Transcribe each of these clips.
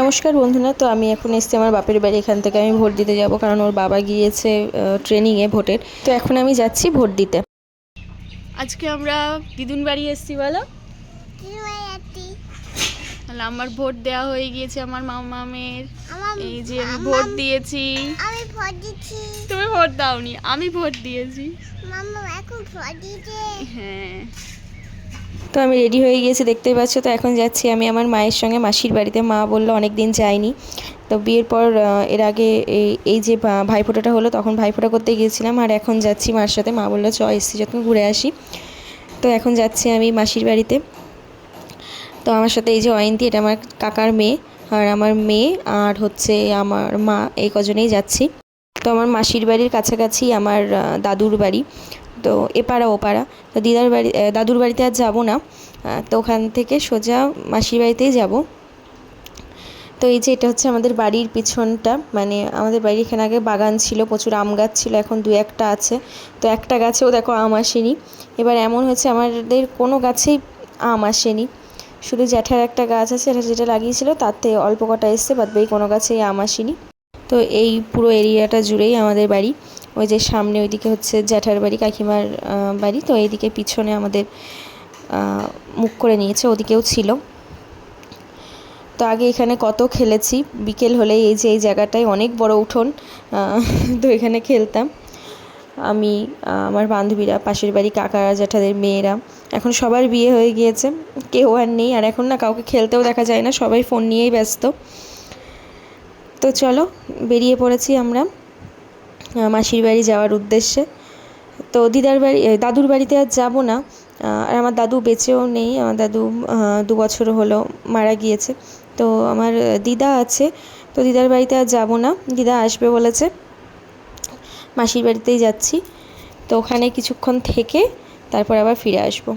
নমস্কার বন্ধুরা। তো আমি এখন এসেছি আমার বাপের বাড়ি। এখান থেকে আমি ভোট দিতে যাব, কারণ ওর বাবা গিয়েছে ট্রেনিংয়ে ভোটের। তো এখন আমি যাচ্ছি ভোট দিতে। আজকে আমরা দিদুন বাড়ি এসেছি। বলো, তাহলে আমার ভোট দেওয়া হয়ে গিয়েছে আমার মামামের। এই যে আমি ভোট দিয়েছি। আমি ভোট দিচ্ছি। তুমি ভোট দাওনি, আমি ভোট দিয়েছি। মাম্মা এখন ভোট দিতে। হ্যাঁ, তো আমি রেডি হয়ে গিয়েছি, দেখতেই পাচ্ছ। তো এখন যাচ্ছি আমি আমার মায়ের সঙ্গে মাসির বাড়িতে। মা বললো অনেক দিন যাইনি। তো বিয়ের পর এর আগে এই যে ভাইফোঁটাটা হলো, তখন ভাইফোঁটা করতে গিয়েছিলাম, আর এখন যাচ্ছি মার সাথে। মা বললো চ এসছি যখন ঘুরে আসি। তো এখন যাচ্ছি আমি মাসির বাড়িতে। তো আমার সাথে এই যে অয়ন্তী, এটা আমার কাকার মেয়ে, আর আমার মেয়ে, আর হচ্ছে আমার মা, এই কজনেই যাচ্ছি। তো আমার মাসির বাড়ির কাছাকাছি আমার দাদুর বাড়ি। তো এপাড়া ওপাড়া। তো দিদার বাড়ি, দাদুর বাড়িতে আর যাবো না। তো ওখান থেকে সোজা মাসির বাড়িতেই যাব। তো এই যে এটা হচ্ছে আমাদের বাড়ির পিছনটা, মানে আমাদের বাড়ির এখানে আগে বাগান ছিল, প্রচুর আম গাছ ছিল, এখন দু একটা আছে। তো একটা গাছেও দেখো আম আসেনি। এবার এমন হয়েছে আমাদের কোনো গাছেই আম আসেনি, শুধু জ্যাঠার একটা গাছ আছে, যেটা লাগিয়েছিল তাতে অল্প কটা এসছে, বাদ বাকি কোনো গাছেই আম আসেনি। তো এই পুরো এরিয়াটা জুড়েই আমাদের বাড়ি। ওই যে সামনে ওইদিকে হচ্ছে জ্যাঠার বাড়ি, কাকিমার বাড়ি। তো এইদিকে পিছনে আমাদের মুখ করে নিয়েছে, ওদিকেও ছিল। তো আগে এখানে কত খেলেছি, বিকেল হলেই এই যে এই জায়গাটায় অনেক বড় উঠোন, তো এখানে খেলতাম আমি, আমার বান্ধবীরা, পাশের বাড়ি কাকারা, জ্যাঠাদের মেয়েরা। এখন সবার বিয়ে হয়ে গিয়েছে, কেউ আর নেই। আর এখন না কাউকে খেলতেও দেখা যায় না, সবাই ফোন নিয়েই ব্যস্ত। তো চলো, বেরিয়ে পড়েছি আমরা মাসির বাড়ি যাওয়ার উদ্দেশ্যে। তো দিদার বাড়ি, দাদুর বাড়িতে আর যাবো না। আর আমার দাদু বেঁচেও নেই, আমার দাদু 2 বছর হলো মারা গিয়েছে। তো আমার দিদা আছে, তো দিদার বাড়িতে আর যাবো না। দিদা আসবে বলেছে, মাসির বাড়িতেই যাচ্ছি। তো ওখানে কিছুক্ষণ থেকে তারপর আবার ফিরে আসবো।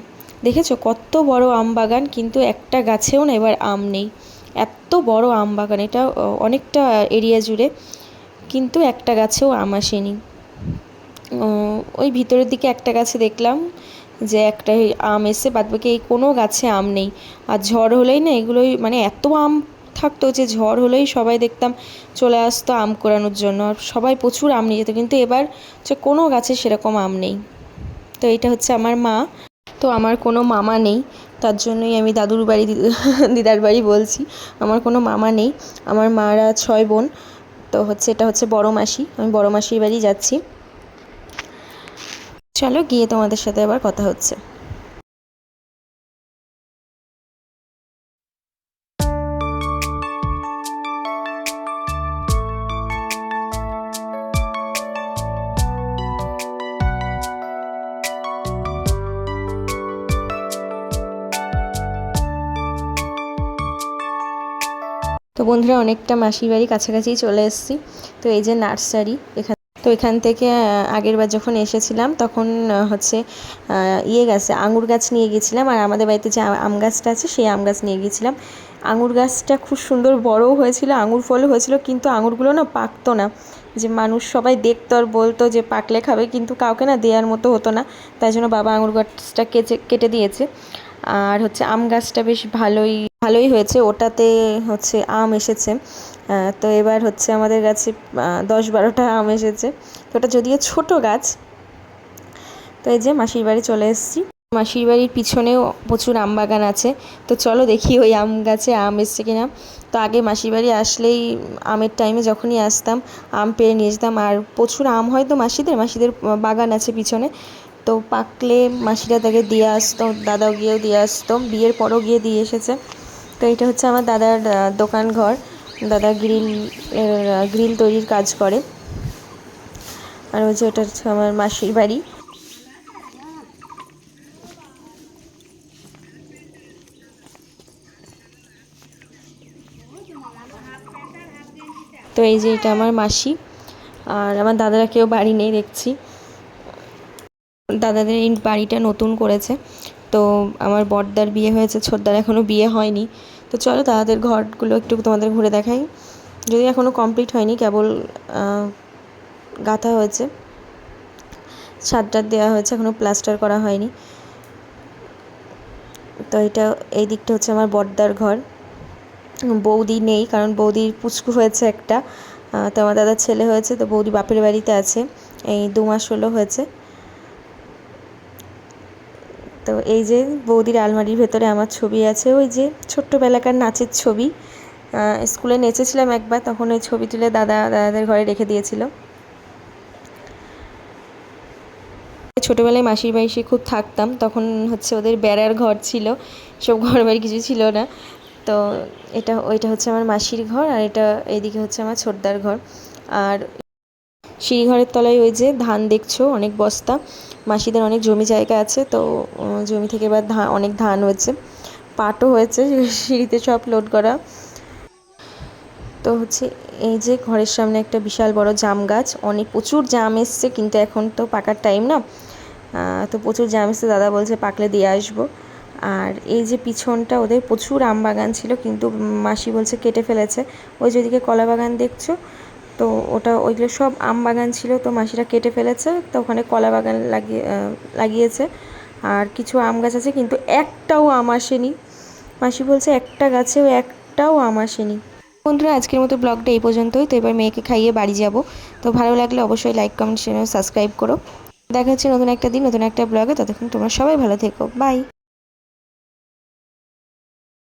দেখেছো কত বড় আম বাগান, কিন্তু একটা গাছেও না এবার আম নেই। এত বড় আম বাগান, এটা অনেকটা এরিয়া জুড়ে, কিন্তু একটা গাছেও আম আসেনি। ওই ভিতরের দিকে একটা গাছে দেখলাম যে একটা আম এসে, বাদবাকি এই কোনো গাছে আম নেই। আর ঝড় হলেই না এগুলোই, মানে এত আম থাকতো যে ঝড় হলেই সবাই দেখতাম চলে আসতো আম কোড়ানোর জন্য, আর সবাই প্রচুর আম নিয়ে যেত। কিন্তু এবার যে কোনো গাছে সেরকম আম নেই। তো এটা হচ্ছে আমার মা। তো আমার কোনো মামা নেই, তার জন্যই আমি দাদুর বাড়ি দিদার বাড়ি বলছি। আমার কোনো মামা নেই, আমার মারা 6 বোন। তো হচ্ছে এটা হচ্ছে বড় মাসি, আমি বড় মাসির বাড়ি যাচ্ছি। চলো গিয়ে তোমাদের সাথে আবার কথা হচ্ছে। তো বন্ধুরা, অনেকটা মাসির বাড়ি কাছাকাছি চলে এসেছি। তো এই যে নার্সারি, এখান থেকে আগের বার যখন এসেছিলাম তখন হচ্ছে গাছে আঙুর গাছ নিয়ে গেছিলাম, আর আমাদের বাড়িতে যে আম গাছটা আছে সেই আম গাছ নিয়ে গিয়েছিলাম। আঙুর গাছটা খুব সুন্দর বড়ও হয়েছিল, আঙুর ফলও হয়েছিল, কিন্তু আঙুরগুলো না পাকতো না। যে মানুষ সবাই দেখতো আর বলতো যে পাকলে খাবে, কিন্তু কাউকে না দেওয়ার মতো হতো না। তাই জন্য বাবা আঙুর গাছটা কেটে দিয়েছে। আর হচ্ছে আম গাছটা বেশ ভালোই ভালোই হয়েছে, ওটাতে হচ্ছে আম এসেছে। তো এবার হচ্ছে আমাদের গাছে 10-12টা আম এসেছে। তো ওটা যদিও ছোট গাছ। তো এই যে মাসির বাড়ি চলে এসেছি। মাসির বাড়ির পিছনেও প্রচুর আম বাগান আছে। তো চলো দেখি ওই আম গাছে আম এসছে কিনা। তো আগে মাসির বাড়ি আসলেই আমের টাইমে যখনই আসতাম আম পেড়ে নিয়ে যেতাম, আর প্রচুর আম হয় তো মাসিদের বাগান আছে পিছনে। তো পাকলে মাসিরা তাকে দিয়ে আসতো, দাদাও গিয়েও দিয়ে আসতো, বিয়ের পরও গিয়ে দিয়ে এসেছে। তো এটা হচ্ছে আমার দাদার দোকান ঘর। দাদা গ্রিল তৈরির কাজ করে। আর ওই যে ওটা হচ্ছে আমার মাসির বাড়ি। তো এই যে এটা আমার মাসি, আর আমার দাদারা কেউ বাড়ি নেই দেখছি। দাদাদের এই বাড়িটা নতুন করেছে। তো আমার বড়দার বিয়ে হয়েছে, ছোটদার এখনও বিয়ে হয়নি। তো চলো দাদাদের ঘরগুলো একটু তোমাদের ঘুরে দেখাই। যদি এখনও কমপ্লিট হয়নি, কেবল গাঁথা হয়েছে, ছাদ দেওয়া হয়েছে, এখনও প্লাস্টার করা হয়নি। তো এটা এই দিকটা হচ্ছে আমার বড়দার ঘর। বৌদি নেই, কারণ বৌদির পুচকু হয়েছে একটা। তো আমার দাদার ছেলে হয়েছে, তো বৌদি বাপের বাড়িতে আছে, এই 2 মাস হলো হয়েছে। তো এই যে বৌদির আলমারির ভেতরে আমার ছবি আছে, ওই যে ছোট্টবেলাকার নাচের ছবি। স্কুলে নেচেছিলাম একবার, তখন ওই ছবি তুলে দাদাদের ঘরে রেখে দিয়েছিল। ছোটোবেলায় মাসির বাড়ি এসে খুব থাকতাম, তখন হচ্ছে ওদের বেড়ার ঘর ছিল, সব ঘর বাড়ি কিছু ছিল না। তো ওইটা হচ্ছে আমার মাসির ঘর, আর এটা এইদিকে হচ্ছে আমার ছোটদার ঘর। আর সিঁড়িঘরের তলায় ওই যে ধান দেখছো, অনেক বস্তা। মাসিদের অনেক জমি জায়গা আছে, তো জমি থেকে এবার অনেক ধান হয়েছে, পাটও হয়েছে, সিঁড়িতে সব লোড করা। তো হচ্ছে এই যে ঘরের সামনে একটা বিশাল বড় জাম গাছ, প্রচুর জাম এসছে, কিন্তু এখন তো পাকার টাইম না। তো প্রচুর জাম এসছে, দাদা বলছে পাকলে দিয়ে আসবো। আর এই যে পিছনটা ওদের প্রচুর আম বাগান ছিল, কিন্তু মাসি বলছে কেটে ফেলেছে। ওই যেদিকে কলা বাগান দেখছো, তো ওইগুলো সব আম বাগান ছিল, তো মাসিরা কেটে ফেলেছে, তো ওখানে কলা বাগান লাগিয়েছে। আর কিছু আম গাছ আছে, কিন্তু একটাও আম আসেনি। মাসি বলছে একটা গাছেও একটাও আম আসেনি। বন্ধুরা, আজকের মতো ব্লগটা এই পর্যন্তই। তো এবার মেয়েকে খাইয়ে বাড়ি যাব। তো ভালো লাগলে অবশ্যই লাইক, কমেন্ট, শেয়ার, সাবস্ক্রাইব করো। দেখা হচ্ছে নতুন একটা দিন, নতুন একটা ব্লগে। ততক্ষণ তোমরা সবাই ভালো থেকো। বাই।